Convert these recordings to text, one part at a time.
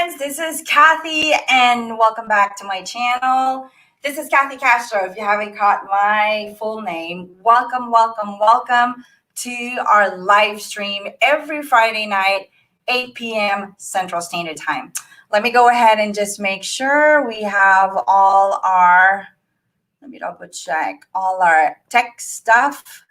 friends, this is Kathy and welcome back to my channel. This is Kathy Castro. If you haven't caught my full name, welcome to our live stream every Friday night, 8 p.m. Central Standard Time. Let me go ahead and just make sure we have all our, let me double check, all our tech stuff.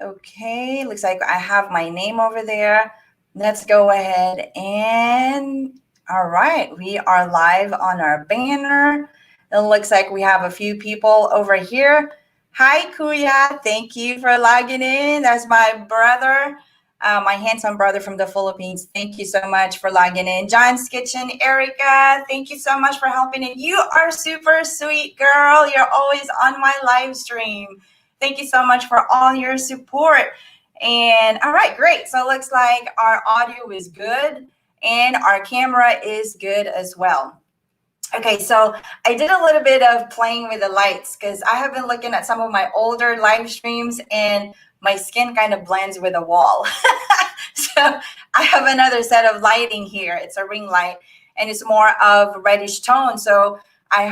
Okay, looks like I have my name over there. Let's go ahead and, all right, we are live on our banner. It looks like we have a few people over here. Hi, Kuya. Thank you for logging in. That's my brother, my handsome brother from the Philippines. Thank you so much for logging in. John's Kitchen, Erica, thank you so much for helping in. You are super sweet, girl. You're always on my live stream. Thank you so much for all your support. And all right, great. So it looks like our audio is good and our camera is good as well. Okay, so I did a little bit of playing with the lights because I have been looking at some of my older live streams and my skin kind of blends with the wall. So I have another set of lighting here. It's a ring light and it's more of reddish tone. So I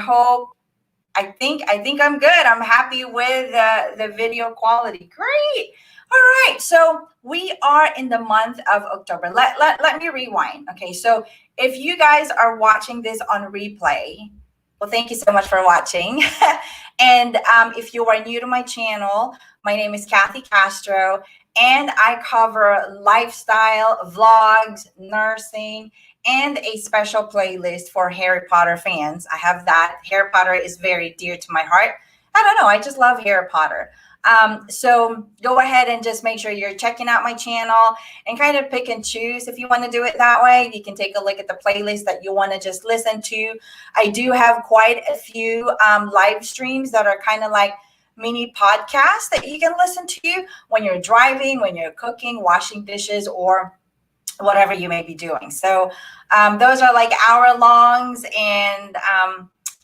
think I'm good. I'm happy with the video quality. Great. All right. So we are in the month of October. Let me rewind. Okay. So if you guys are watching this on replay, well, thank you so much for watching. And if you are new to my channel, my name is Kathy Castro, and I cover lifestyle, vlogs, nursing, and a special playlist for Harry Potter fans. I have that. Harry Potter is very dear to my heart. I don't know. I just love Harry Potter. So go ahead and just make sure you're checking out my channel and kind of pick and choose. If you want to do it that way, you can take a look at the playlist that you want to just listen to. I do have quite a few live streams that are kind of like mini podcasts that you can listen to when you're driving, when you're cooking, washing dishes, or whatever you may be doing. So those are like hour longs, and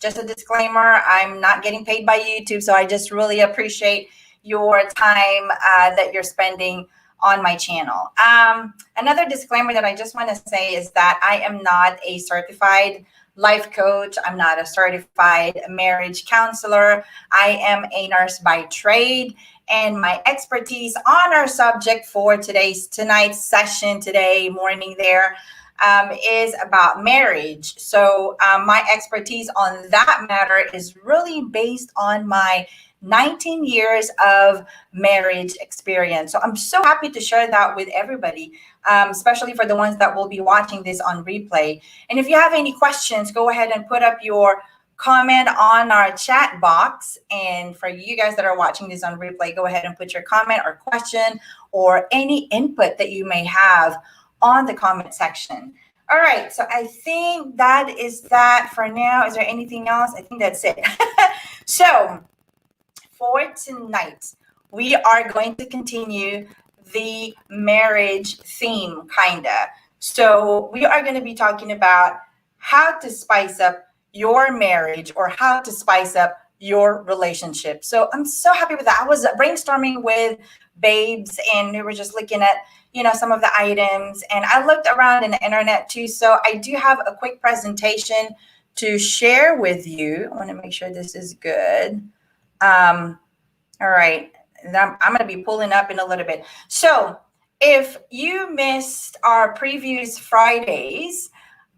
just a disclaimer, I'm not getting paid by YouTube, so I just really appreciate your time that you're spending on my channel. Another disclaimer that I just want to say is that I am not a certified life coach. I'm not a certified marriage counselor. I am a nurse by trade, and my expertise on our subject for tonight's session, today morning there, is about marriage. So my expertise on that matter is really based on my 19 years of marriage experience. So I'm so happy to share that with everybody, especially for the ones that will be watching this on replay. And if you have any questions, go ahead and put up your comment on our chat box. And for you guys that are watching this on replay, go ahead and put your comment or question or any input that you may have on the comment section. All right, so I think that is that for now. Is there anything else? I think that's it. So for tonight, we are going to continue the marriage theme, kinda. So we are going to be talking about how to spice up your marriage or how to spice up your relationship. So I'm so happy with that. I was brainstorming with babes and we were just looking at, some of the items, and I looked around in the internet too. So I do have a quick presentation to share with you. I want to make sure this is good. All right. I'm going to be pulling up in a little bit. So if you missed our previous Fridays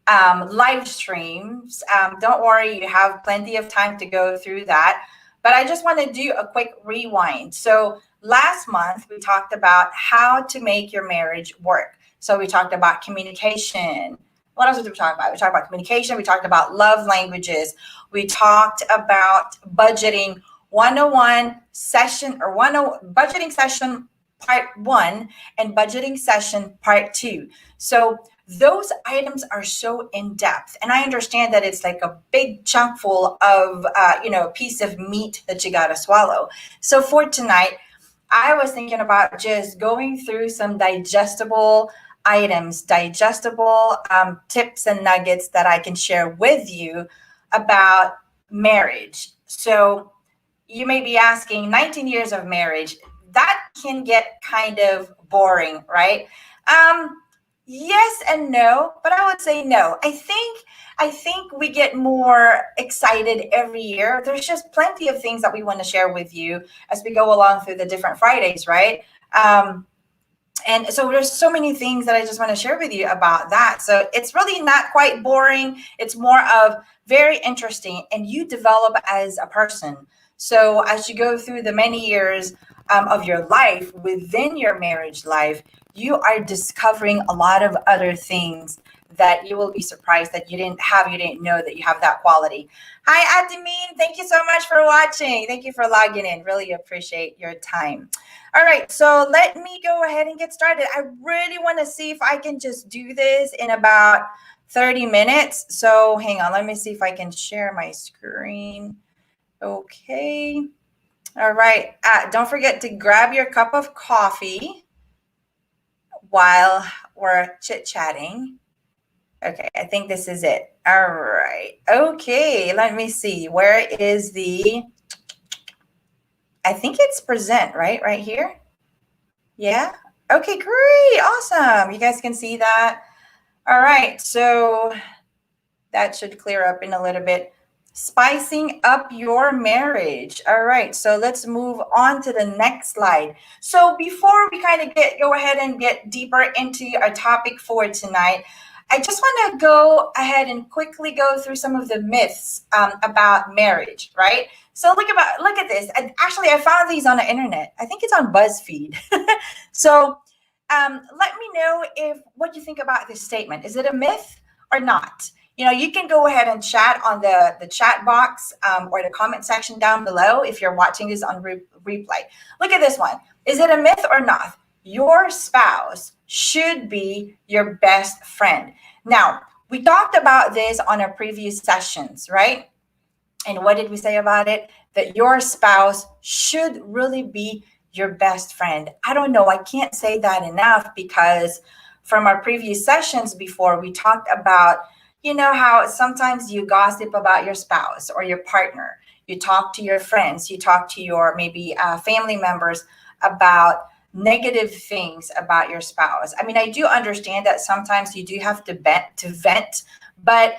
live streams, don't worry, you have plenty of time to go through that. But I just want to do a quick rewind. So last month, we talked about how to make your marriage work. So we talked about communication. What else did we talk about? We talked about communication. We talked about love languages. We talked about budgeting 101 session or budgeting session part 1 and budgeting session part 2. So those items are so in depth, and I understand that it's like a big chunk full of a piece of meat that you got to swallow. So for tonight, I was thinking about just going through some digestible items, digestible tips and nuggets that I can share with you about marriage. So you may be asking, 19 years of marriage, that can get kind of boring, right? Yes and no, but I would say no. I think we get more excited every year. There's just plenty of things that we want to share with you as we go along through the different Fridays, right? Um, and so there's so many things that I just want to share with you about that. So it's really not quite boring. It's more of very interesting, and you develop as a person. So as you go through the many years of your life within your marriage life, you are discovering a lot of other things that you will be surprised that you didn't have. You didn't know that you have that quality. Hi, Admin. Thank you so much for watching. Thank you for logging in. Really appreciate your time. All right, so let me go ahead and get started. I really want to see if I can just do this in about 30 minutes. So hang on, let me see if I can share my screen. Okay. All right. Don't forget to grab your cup of coffee while we're chit-chatting. Okay, I think this is it. All right. Okay, let me see. Where is I think it's present, right? Right here. Yeah. Okay, great. Awesome. You guys can see that. All right. So that should clear up in a little bit. Spicing up your marriage. All right. So let's move on to the next slide. So before we kind of go ahead and get deeper into our topic for tonight, I just want to go ahead and quickly go through some of the myths about marriage, right? So look at this. Actually, I found these on the internet. I think it's on BuzzFeed. So let me know if what you think about this statement. Is it a myth or not? You can go ahead and chat on the chat box or the comment section down below if you're watching this on replay. Look at this one. Is it a myth or not? Your spouse should be your best friend. Now, we talked about this on our previous sessions, right? And what did we say about it? That your spouse should really be your best friend. I don't know. I can't say that enough because from our previous sessions before, we talked about, how sometimes you gossip about your spouse or your partner. You talk to your friends, you talk to your maybe family members about negative things about your spouse. I mean, I do understand that sometimes you do have to vent, but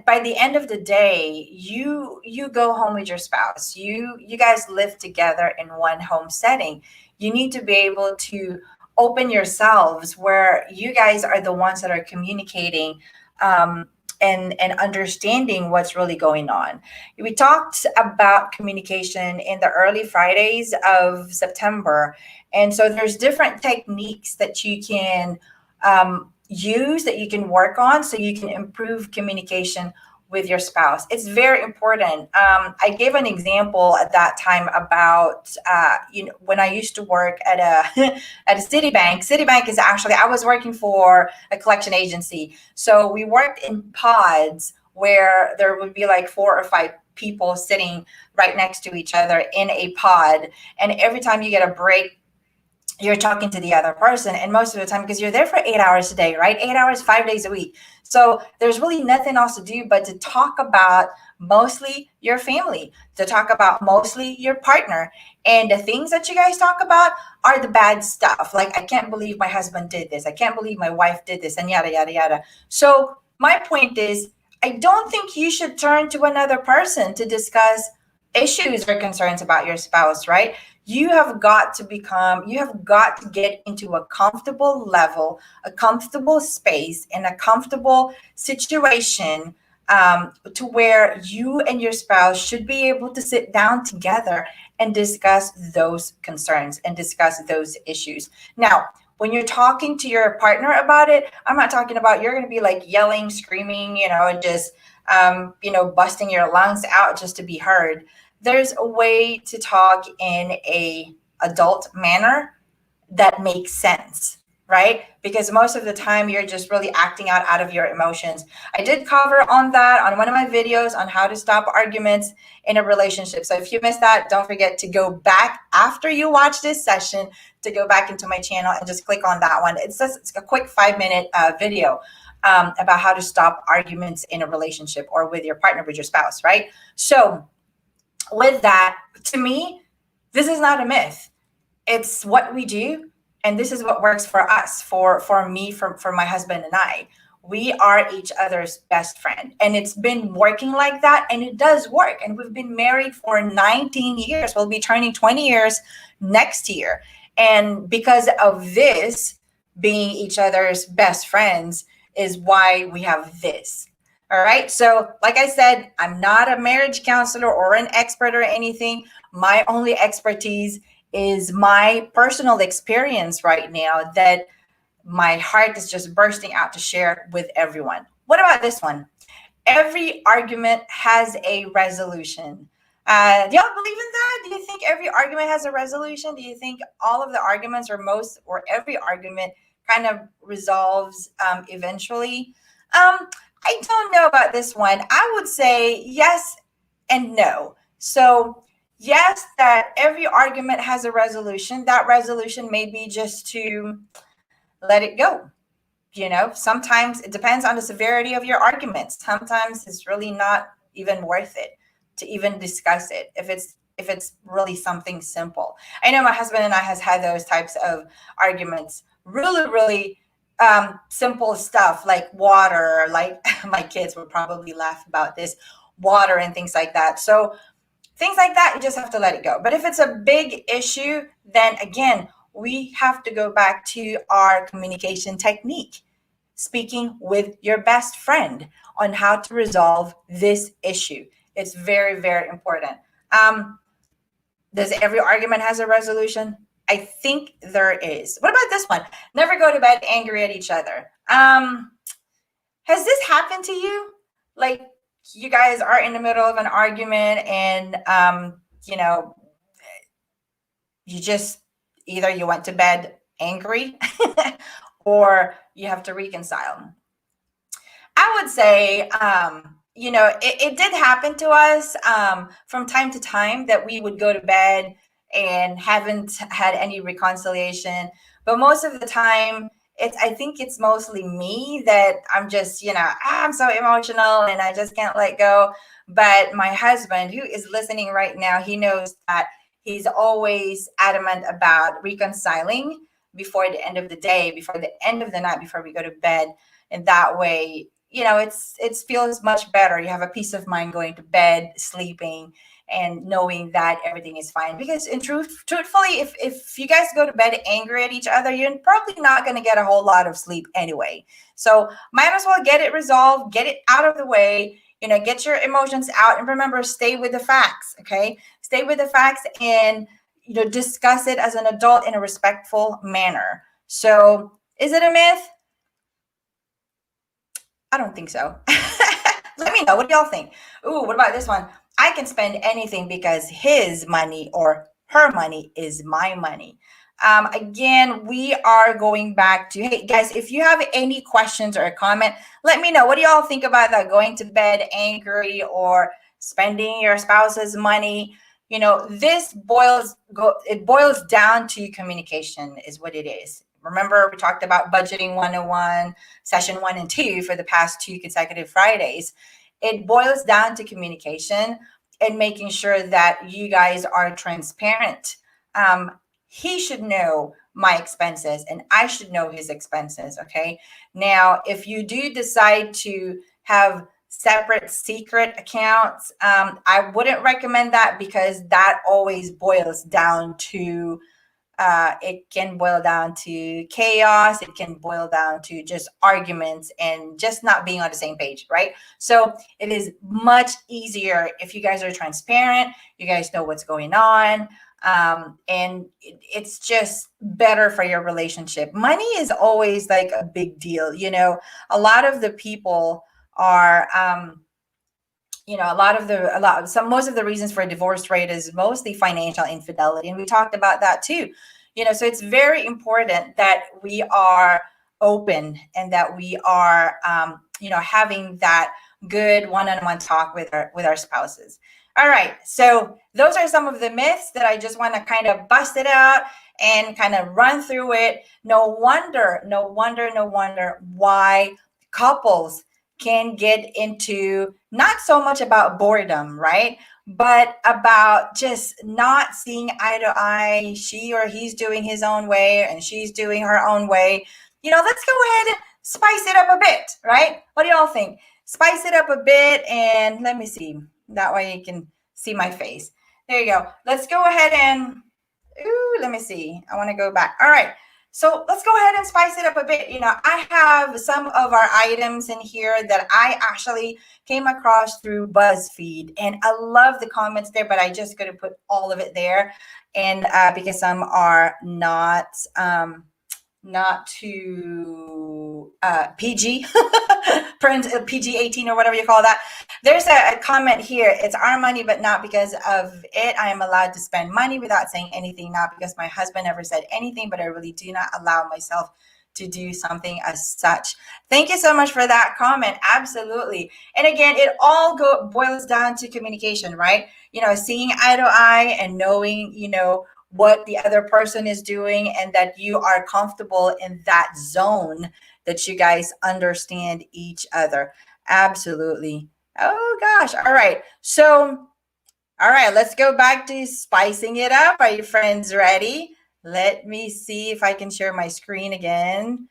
by the end of the day, you go home with your spouse. You guys live together in one home setting. You need to be able to open yourselves where you guys are the ones that are communicating and understanding what's really going on. We talked about communication in the early Fridays of September, and so there's different techniques that you can use, that you can work on, so you can improve communication with your spouse. It's very important. I gave an example at that time about when I used to work at a at a Citibank. Citibank is actually, I was working for a collection agency, so we worked in pods where there would be like 4 or 5 people sitting right next to each other in a pod, and every time you get a break, you're talking to the other person. And most of the time, because you're there for 8 hours a day, right? 8 hours, 5 days a week. So there's really nothing else to do but to talk about mostly your family, to talk about mostly your partner. And the things that you guys talk about are the bad stuff. Like, I can't believe my husband did this. I can't believe my wife did this, and yada, yada, yada. So my point is, I don't think you should turn to another person to discuss issues or concerns about your spouse, right? You have got to get into a comfortable level, a comfortable space, and a comfortable situation to where you and your spouse should be able to sit down together and discuss those concerns and discuss those issues. Now, when you're talking to your partner about it, I'm not talking about you're going to be like yelling, screaming, just, busting your lungs out just to be heard. There's a way to talk in a adult manner that makes sense, right? Because most of the time you're just really acting out of your emotions. I did cover on that on one of my videos on how to stop arguments in a relationship. So if you missed that, don't forget to go back after you watch this session, to go back into my channel and just click on that one. It's a quick 5-minute video about how to stop arguments in a relationship or with your partner, with your spouse, right? So with that, to me, this is not a myth. It's what we do. And this is what works for us, for me, for my husband and I. We are each other's best friend, and it's been working like that, and it does work. And we've been married for 19 years. We'll be turning 20 years next year. And because of this, being each other's best friends is why we have this. All right. So, like I said, I'm not a marriage counselor or an expert or anything. My only expertise is my personal experience right now that my heart is just bursting out to share with everyone. What about this one? Every argument has a resolution. Do y'all believe in that? Do you think every argument has a resolution? Do you think all of the arguments, or most, or every argument, kind of resolves eventually? I don't know about this one. I would say yes and no. So, yes, that every argument has a resolution. That resolution may be just to let it go. Sometimes it depends on the severity of your arguments. Sometimes it's really not even worth it to even discuss it if it's really something simple. I know my husband and I has had those types of arguments, really, really simple stuff like water, like my kids would probably laugh about this, water and things like that. So things like that, you just have to let it go. But if it's a big issue, then again, we have to go back to our communication technique, speaking with your best friend on how to resolve this issue. It's very, very important. Does every argument has a resolution? I think there is. What about this one? Never go to bed angry at each other. Has this happened to you? Like, you guys are in the middle of an argument, and you just, either you went to bed angry or you have to reconcile. I would say, it did happen to us from time to time that we would go to bed and haven't had any reconciliation. But most of the time, I think it's mostly me that I'm just, I'm so emotional and I just can't let go. But my husband, who is listening right now, he knows that he's always adamant about reconciling before the end of the day, before the end of the night, before we go to bed. And that way, it feels much better. You have a peace of mind going to bed, sleeping, and knowing that everything is fine. Because truthfully, if you guys go to bed angry at each other, you're probably not going to get a whole lot of sleep anyway. So might as well get it resolved, get it out of the way, get your emotions out. And remember, stay with the facts, okay? Stay with the facts and, discuss it as an adult in a respectful manner. So is it a myth? I don't think so. Let me know. What do y'all think? Ooh, what about this one? I can spend anything because his money or her money is my money. Again, we are going back to, hey, guys, if you have any questions or a comment, let me know. What do y'all think about that? Going to bed angry or spending your spouse's money? It boils down to communication is what it is. Remember, we talked about budgeting 101, session 1 and 2 for the past 2 consecutive Fridays. It boils down to communication and making sure that you guys are transparent. He should know my expenses and I should know his expenses, okay? Now, if you do decide to have separate secret accounts, I wouldn't recommend that, because that always boils down to it can boil down to chaos. It can boil down to just arguments and just not being on the same page, right? So it is much easier if you guys are transparent, you guys know what's going on, and it's just better for your relationship. Money is always like a big deal. A lot of the people are, most of the reasons for a divorce rate is mostly financial infidelity. And we talked about that too. So it's very important that we are open and that we are, having that good one-on-one talk with our spouses. All right. So those are some of the myths that I just want to kind of bust it out and kind of run through it. No wonder why couples can get into not so much about boredom, right? but about just not seeing eye to eye. She or he's doing his own way and she's doing her own way. Let's go ahead and spice it up a bit, right? What do y'all think? Spice it up a bit, and let me see. That way you can see my face. There you go. Let's go ahead and, let me see. I want to go back. All right. So let's go ahead and spice it up a bit. I have some of our items in here that I actually came across through BuzzFeed, and I love the comments there, but I just couldn't put all of it there, and because some are not too PG, PG-18 or whatever you call that. There's a comment here. It's our money, but not because of it. I am allowed to spend money without saying anything, not because my husband never said anything, but I really do not allow myself to do something as such. Thank you so much for that comment. Absolutely. And again, it all boils down to communication, right? Seeing eye to eye and knowing, what the other person is doing, and that you are comfortable in that zone, that you guys understand each other. Absolutely. Oh gosh. All right. So, all right, let's go back to spicing it up. Are you friends ready? Let me see if I can share my screen again.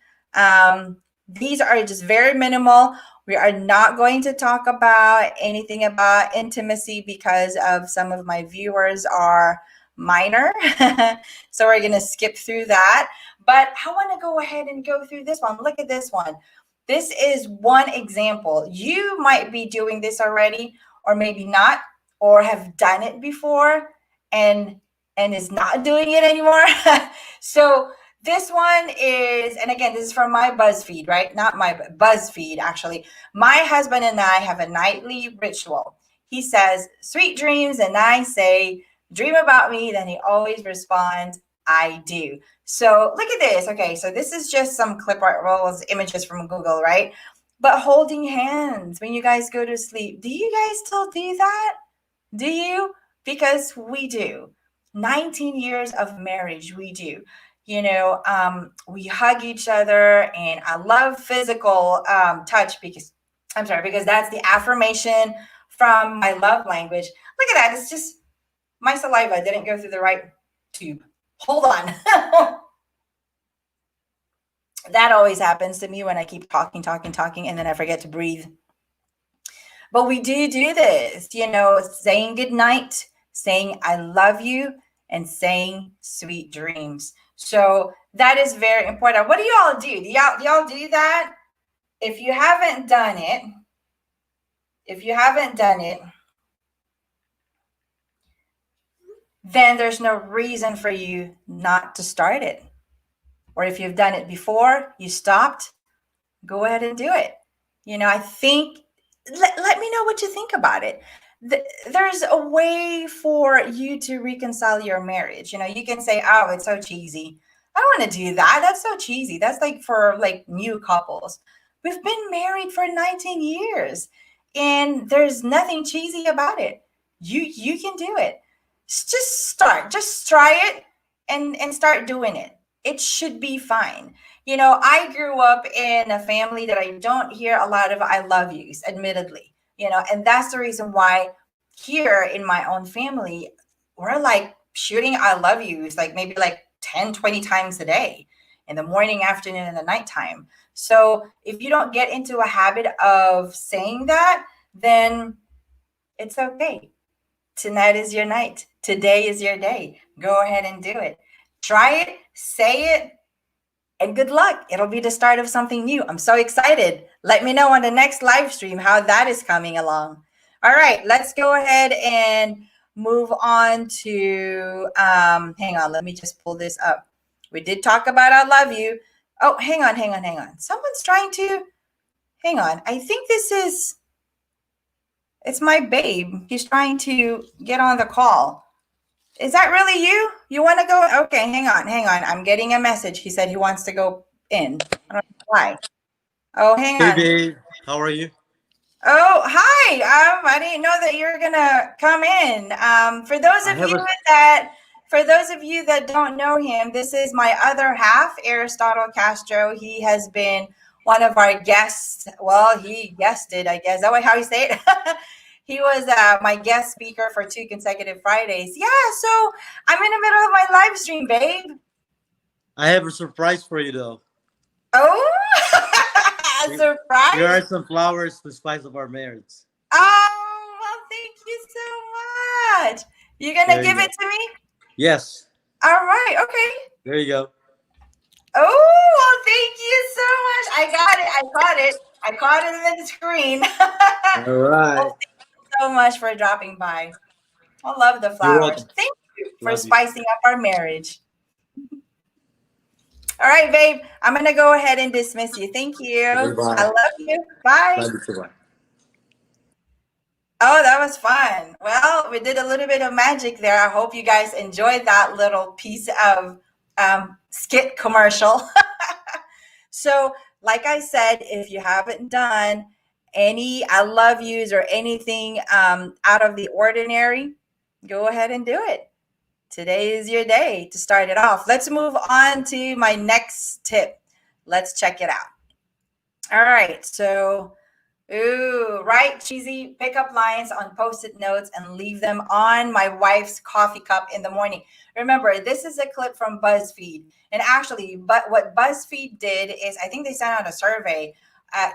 These are just very minimal. We are not going to talk about anything about intimacy because of some of my viewers are minor. So we're going to skip through that. But I want to go ahead and go through this one. Look at this one. This is one example. You might be doing this already, or maybe not, or have done it before and is not doing it anymore. So this one is, and again, this is from my BuzzFeed, right? Not my BuzzFeed, actually. My husband and I have a nightly ritual. He says, "Sweet dreams," and I say, "Dream about me." Then he always responds, "I do." So look at this. Okay, so this is just some clip art rolls, images from Google, right? But holding hands when you guys go to sleep. Do you guys still do that? Do you? Because we do. 19 years of marriage, we do. We hug each other, and I love physical touch because that's the affirmation from my love language. Look at that. It's just my saliva didn't go through the right tube. Hold on. That always happens to me when I keep talking, and then I forget to breathe. But we do this, saying goodnight, saying I love you, and saying sweet dreams. So that is very important. What do y'all do? Do y'all do that? If you haven't done it, then there's no reason for you not to start it. Or if you've done it before, you stopped, go ahead and do it. I think, let me know what you think about it. There's a way for you to reconcile your marriage. You can say, "Oh, it's so cheesy. I don't want to do that. That's so cheesy. That's like for new couples." We've been married for 19 years and there's nothing cheesy about it. You can do it. Just try it and start doing it. It should be fine. I grew up in a family that I don't hear a lot of "I love yous," admittedly, and that's the reason why here in my own family, we're shooting "I love yous" maybe 10, 20 times a day, in the morning, afternoon, and the nighttime. So if you don't get into a habit of saying that, then it's okay. Tonight is your night. Today is your day. Go ahead and do it. Try it, say it, and good luck. It'll be the start of something new. I'm so excited. Let me know on the next live stream how that is coming along. All right, let's go ahead and move on to, hang on, let me just pull this up. We did talk about "I love you." Oh, hang on. Someone's trying to, hang on. I think it's my babe. He's trying to get on the call. Is that really you? You want to go? Okay, hang on. I'm getting a message. He said he wants to go in. I don't know why. Oh, hang on. Hey, babe. How are you? Oh, hi. I didn't know that you're gonna come in. For those of you that don't know him, this is my other half, Aristotle Castro. He has been one of our guests. Well, he guested, I guess. Is that how you say it? He was my guest speaker for 2 consecutive Fridays. Yeah, so I'm in the middle of my live stream, babe. I have a surprise for you, though. Oh, a Here are surprise. some flowers to spice up our marriage. Oh, well, thank you so much. You gonna There you give go. it to me? Yes. All right, okay. There you go. Oh, well, thank you so much. I got it. I caught it. I caught it in the screen. All Well, right. thank you so much for dropping by. I love the You're flowers. welcome. Thank you for Love you. spicing up our marriage. All right, babe. I'm gonna go ahead and dismiss you. Thank you. I Goodbye. love you. Bye. Love you too. Bye. Oh, that was fun. Well, we did a little bit of magic there. I hope you guys enjoyed that little piece of skit commercial. So, like I said, if you haven't done any I love yous or anything out of the ordinary, go ahead and do it. Today is your day to start it off. Let's move on to my next tip. Let's check it out. All right. So, ooh, write cheesy pickup lines on post-it notes and leave them on my wife's coffee cup in the morning. Remember, this is a clip from BuzzFeed. And actually, but what BuzzFeed did is I think they sent out a survey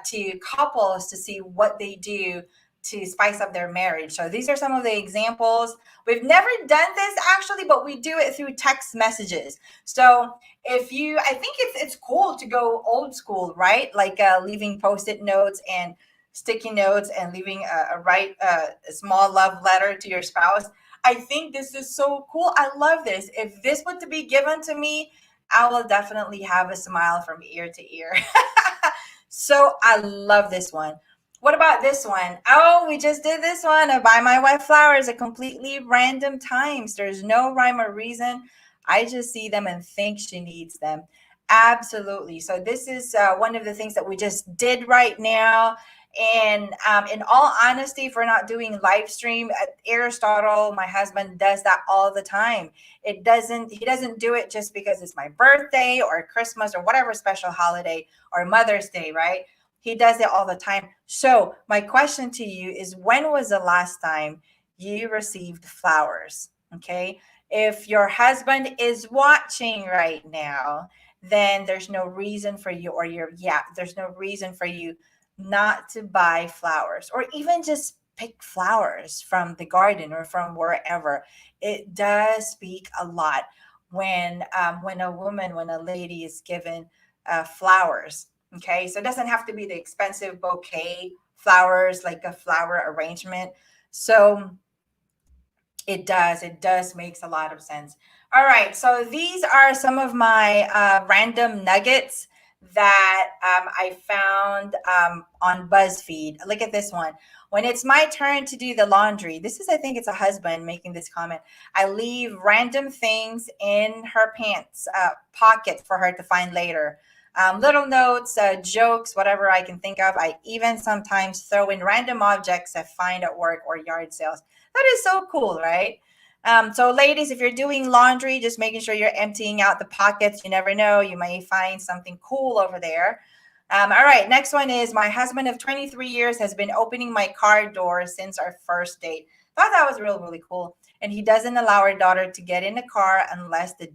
to couples to see what they do to spice up their marriage. So these are some of the examples. We've never done this actually, but we do it through text messages. So if you, I think it's cool to go old school, right? Like leaving post-it notes and sticky notes and leaving a small love letter to your spouse. I think this is so cool. I love this. If this were to be given to me, I will definitely have a smile from ear to ear. So I love this one. What about this one? Oh, we just did this one. I buy my wife flowers at completely random times. There's no rhyme or reason. I just see them and think she needs them. Absolutely. So this is one of the things that we just did right now. And in all honesty, if we're not doing live stream, Aristotle, my husband, does that all the time. He doesn't do it just because it's my birthday or Christmas or whatever special holiday or Mother's Day, right? He does it all the time. So my question to you is, when was the last time you received flowers? Okay. If your husband is watching right now, then there's no reason for you, or there's no reason for you not to buy flowers, or even just pick flowers from the garden or from wherever. It does speak a lot when a lady is given flowers. Okay, so it doesn't have to be the expensive bouquet flowers, like a flower arrangement. So it does makes a lot of sense. All right, so these are some of my random nuggets that I found on BuzzFeed. Look at this one. When it's my turn to do the laundry, this is, I think it's a husband making this comment. I leave random things in her pants pocket for her to find later. Little notes, jokes, whatever I can think of. I even sometimes throw in random objects I find at work or yard sales. That is so cool, right? So, ladies, if you're doing laundry, just making sure you're emptying out the pockets. You never know, you may find something cool over there. All right, next one is, my husband of 23 years has been opening my car door since our first date. Thought that was really cool. And he doesn't allow our daughter to get in the car unless the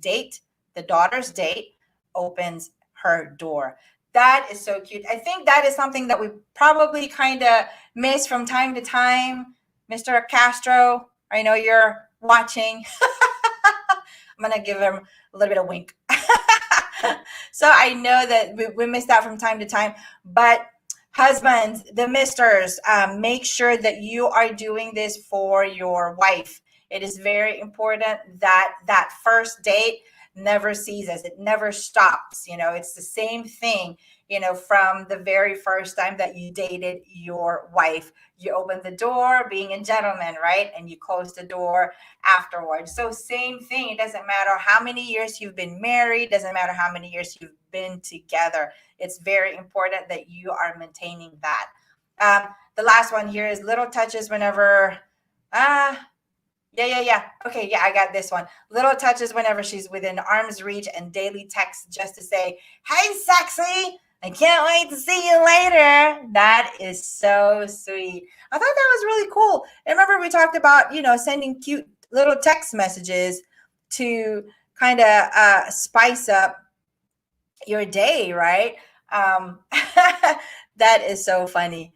daughter's date, opens her door. That is so cute. I think that is something that we probably kind of miss from time to time. Mr. Castro, I know you're watching. I'm going to give him a little bit of wink. So I know that we miss that from time to time. But husbands, the misters, make sure that you are doing this for your wife. It is very important that that first date never ceases. It never stops. It's the same thing, from the very first time that you dated your wife. You open the door being a gentleman, right? And you close the door afterwards. So same thing. It doesn't matter how many years you've been married, doesn't matter how many years you've been together. It's very important that you are maintaining that. The last one here is little touches whenever yeah. Okay, yeah, I got this one. Little touches whenever she's within arm's reach, and daily texts just to say, "Hey, sexy." I can't wait to see you later. That is so sweet. I thought that was really cool. And remember, we talked about, sending cute little text messages to kind of spice up your day, right? Um, that is so funny.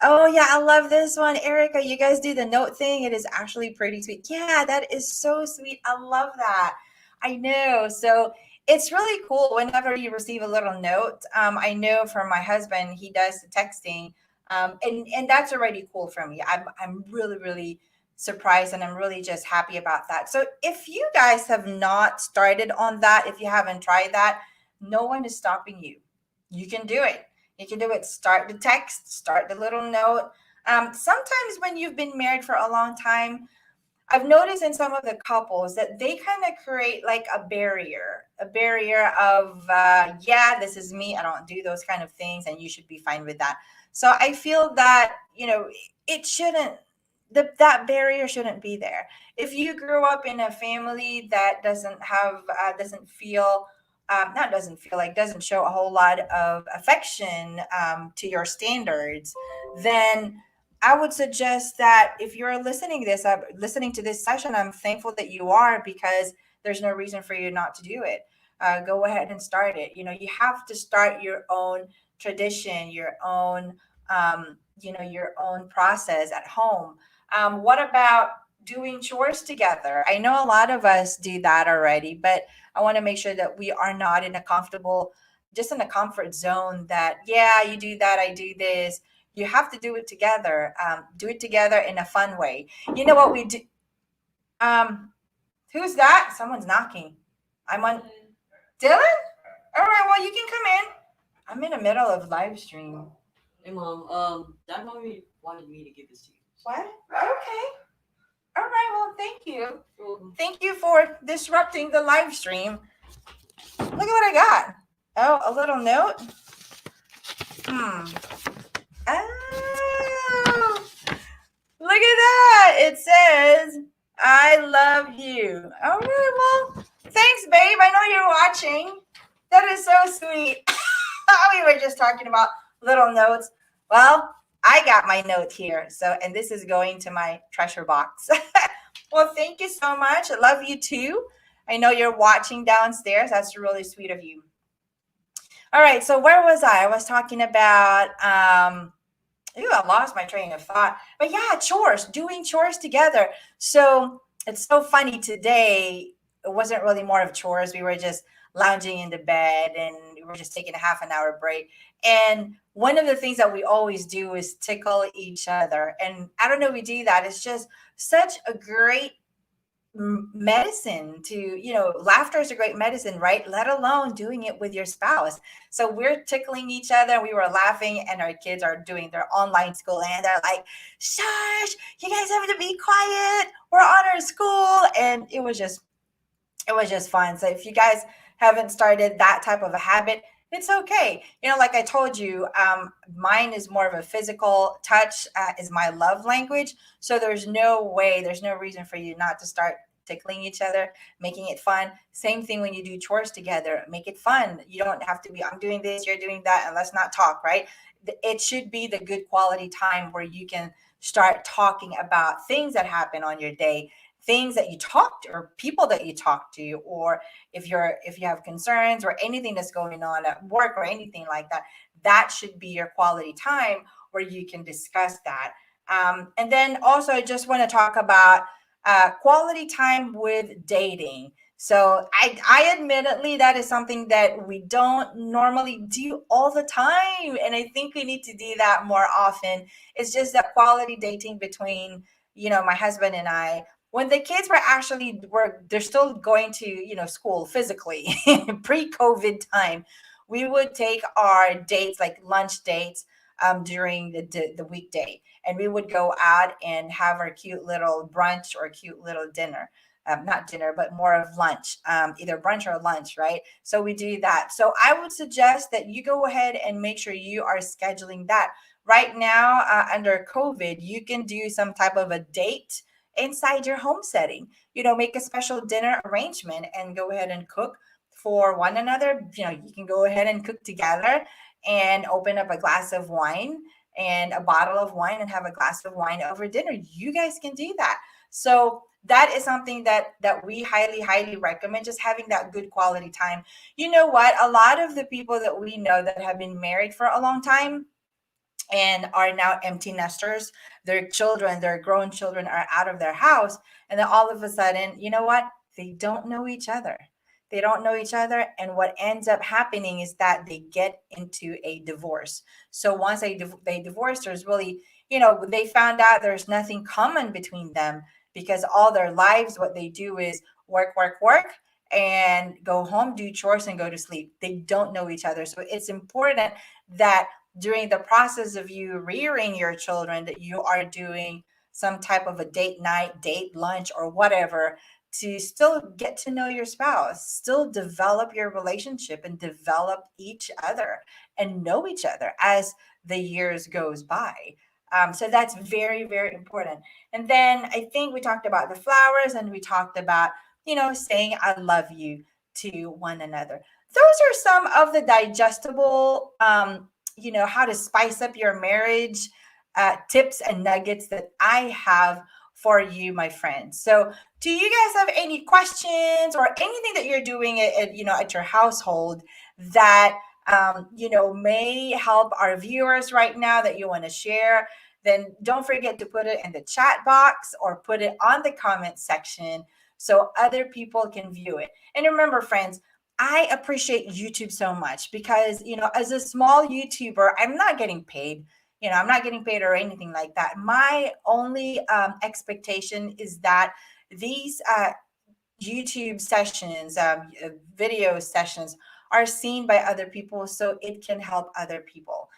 Oh yeah, I love this one, Erica. You guys do the note thing. It is actually pretty sweet. Yeah, that is so sweet. I love that. I know. So it's really cool whenever you receive a little note. I know for my husband, he does the texting, and that's already cool for me. I'm really really surprised, and I'm really just happy about that. So if you guys have not started on that, if you haven't tried that, no one is stopping you. You can do it. You can do it. Start the text, start the little note. Sometimes when you've been married for a long time, I've noticed in some of the couples that they kind of create like a barrier of, yeah, this is me. I don't do those kind of things, and you should be fine with that. So I feel that, it shouldn't, that barrier shouldn't be there. If you grew up in a family that doesn't feel, not doesn't feel like, doesn't show a whole lot of affection to your standards, then I would suggest that if you're listening to this session, I'm thankful that you are, because there's no reason for you not to do it. Go ahead and start it. You have to start your own tradition, your own process at home. What about doing chores together? I know a lot of us do that already, but I want to make sure that we are not just in a comfort zone that, yeah, you do that, I do this. You have to do it together. Do it together in a fun way. You know what we do? Um, who's that? Someone's knocking. I'm on Dylan. All right. Well, you can come in. I'm in the middle of live stream. Hey mom, Dad mommy wanted me to give this to you. What? Okay. All right. Well, thank you. You're welcome. Thank you for disrupting the live stream. Look at what I got. Oh, a little note. Oh, look at that. It says, I love you. All right. Well, thanks, babe. I know you're watching. That is so sweet. We were just talking about little notes. Well, I got my note here. And this is going to my treasure box. Well, thank you so much. I love you too. I know you're watching downstairs. That's really sweet of you. All right. So where was I? I was talking about, I lost my train of thought. But yeah, chores, doing chores together. So it's so funny today. It wasn't really more of chores. We were just lounging in the bed, and we were just taking a half an hour break. And one of the things that we always do is tickle each other. And I don't know if we do that. It's just such a great medicine laughter is a great medicine, right? Let alone doing it with your spouse. So we're tickling each other. We were laughing, and our kids are doing their online school, and they're like, shush, you guys have to be quiet, we're on our school. And it was just fun. So if you guys haven't started that type of a habit, it's okay. Like I told you, mine is more of a physical touch, is my love language. So there's no reason for you not to start tickling each other, making it fun. Same thing when you do chores together, make it fun. You don't have to be, I'm doing this, you're doing that, and let's not talk, right? It should be the good quality time where you can start talking about things that happen on your day, things that you talk to, or people that you talk to, or if you have concerns or anything that's going on at work or anything like that. That should be your quality time where you can discuss that. And then also, I just want to talk about quality time with dating. So I admittedly, that is something that we don't normally do all the time, and I think we need to do that more often. It's just that quality dating between my husband and I. When the kids they're still going to school physically, pre-COVID time, we would take our dates, like lunch dates, during the weekday, and we would go out and have our cute little brunch or cute little dinner. Not dinner, but more of lunch, either brunch or lunch, right? So we do that. So I would suggest that you go ahead and make sure you are scheduling that. Right now, under COVID, you can do some type of a date inside your home setting. Make a special dinner arrangement and go ahead and cook for one another. You can go ahead and cook together, and open up a glass of wine and a bottle of wine and have a glass of wine over dinner. You guys can do that. So that is something that we highly recommend, just having that good quality time. You know what? A lot of the people that we know that have been married for a long time and are now empty nesters, their children, their grown children are out of their house, and then all of a sudden, you know what? They don't know each other. They don't know each other, and what ends up happening is that they get into a divorce. So once they divorce, there's really, they found out there's nothing common between them, because all their lives what they do is work, and go home, do chores, and go to sleep. They don't know each other. So it's important that during the process of you rearing your children, that you are doing some type of a date night, date lunch, or whatever, to still get to know your spouse, still develop your relationship and develop each other and know each other as the years goes by. So that's very important. And then I think we talked about the flowers, and we talked about, saying I love you to one another. Those are some of the digestible, how to spice up your marriage tips and nuggets that I have for you, my friends. So, do you guys have any questions or anything that you're doing at your household that may help our viewers right now that you want to share? Then don't forget to put it in the chat box or put it on the comment section so other people can view it. And remember, friends, I appreciate YouTube so much because, as a small YouTuber, I'm not getting paid. I'm not getting paid or anything like that. My only expectation is that these YouTube sessions, video sessions are seen by other people so it can help other people.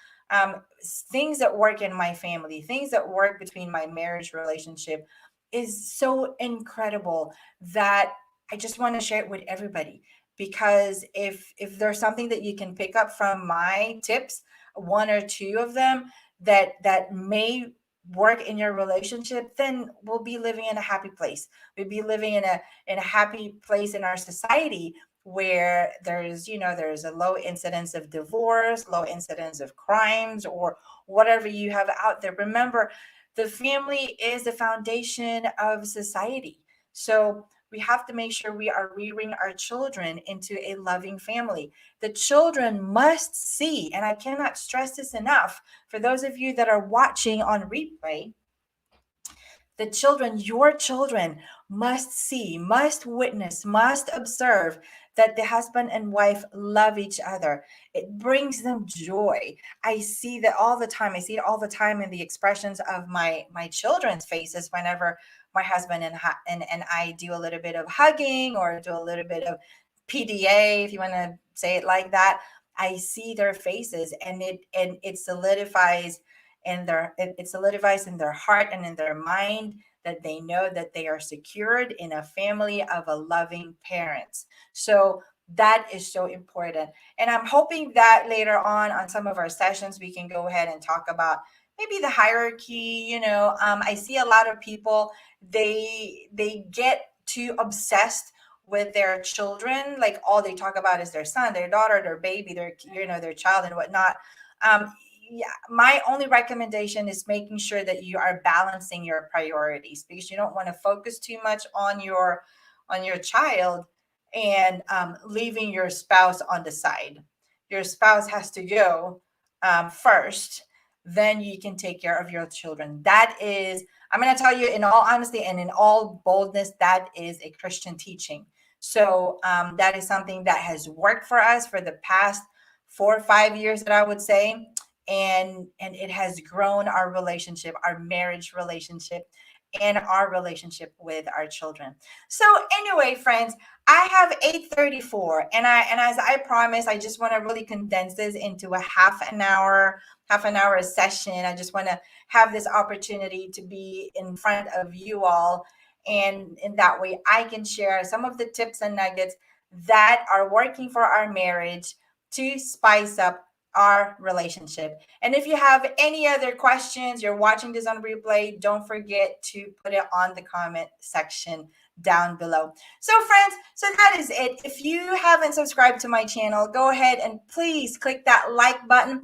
Things that work in my family, things that work between my marriage relationship is so incredible that I just want to share it with everybody. Because if there's something that you can pick up from my tips, one or two of them that may work in your relationship, then we'll be living in a happy place. We'll be living in a happy place in our society where there's a low incidence of divorce, low incidence of crimes, or whatever you have out there. Remember, the family is the foundation of society. So we have to make sure we are rearing our children into a loving family. The children must see, and I cannot stress this enough for those of you that are watching on replay, the children, your children, must see, must witness, must observe that the husband and wife love each other. It brings them joy. I see that all the time. I see it all the time in the expressions of my children's faces whenever my husband and I do a little bit of hugging or do a little bit of PDA, if you want to say it like that. I see their faces, and it solidifies it solidifies in their heart and in their mind that they know that they are secured in a family of a loving parents. So that is so important. And I'm hoping that later on some of our sessions, we can go ahead and talk about maybe the hierarchy. I see a lot of people, they get too obsessed with their children. Like all they talk about is their son, their daughter, their baby, their child and whatnot. Yeah, my only recommendation is making sure that you are balancing your priorities, because you don't want to focus too much on your child and leaving your spouse on the side. Your spouse has to go first, then you can take care of your children. That is, I'm going to tell you in all honesty and in all boldness, that is a Christian teaching. So that is something that has worked for us for the past 4 or 5 years, that I would say. And it has grown our relationship, our marriage relationship, and our relationship with our children. So anyway, friends, I have 8:34, and as I promised, I just want to really condense this into a half an hour session. I just want to have this opportunity to be in front of you all, and in that way I can share some of the tips and nuggets that are working for our marriage to spice up our relationship. And if you have any other questions, you're watching this on replay, don't forget to put it on the comment section down below. So friends, so that is it. If you haven't subscribed to my channel, go ahead and please click that like button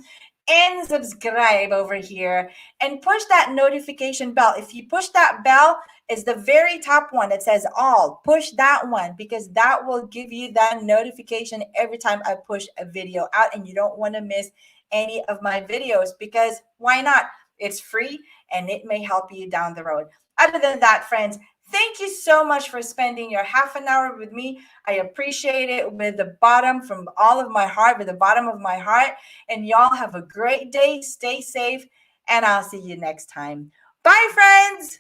and subscribe over here and push that notification bell. If you push that bell, it's the very top one that says all. Push that one because that will give you that notification every time I push a video out, and you don't want to miss any of my videos because why not? It's free and it may help you down the road. Other than that, friends, thank you so much for spending your half an hour with me. I appreciate it with the bottom from all of my heart, with the bottom of my heart. And y'all have a great day. Stay safe, and I'll see you next time. Bye, friends.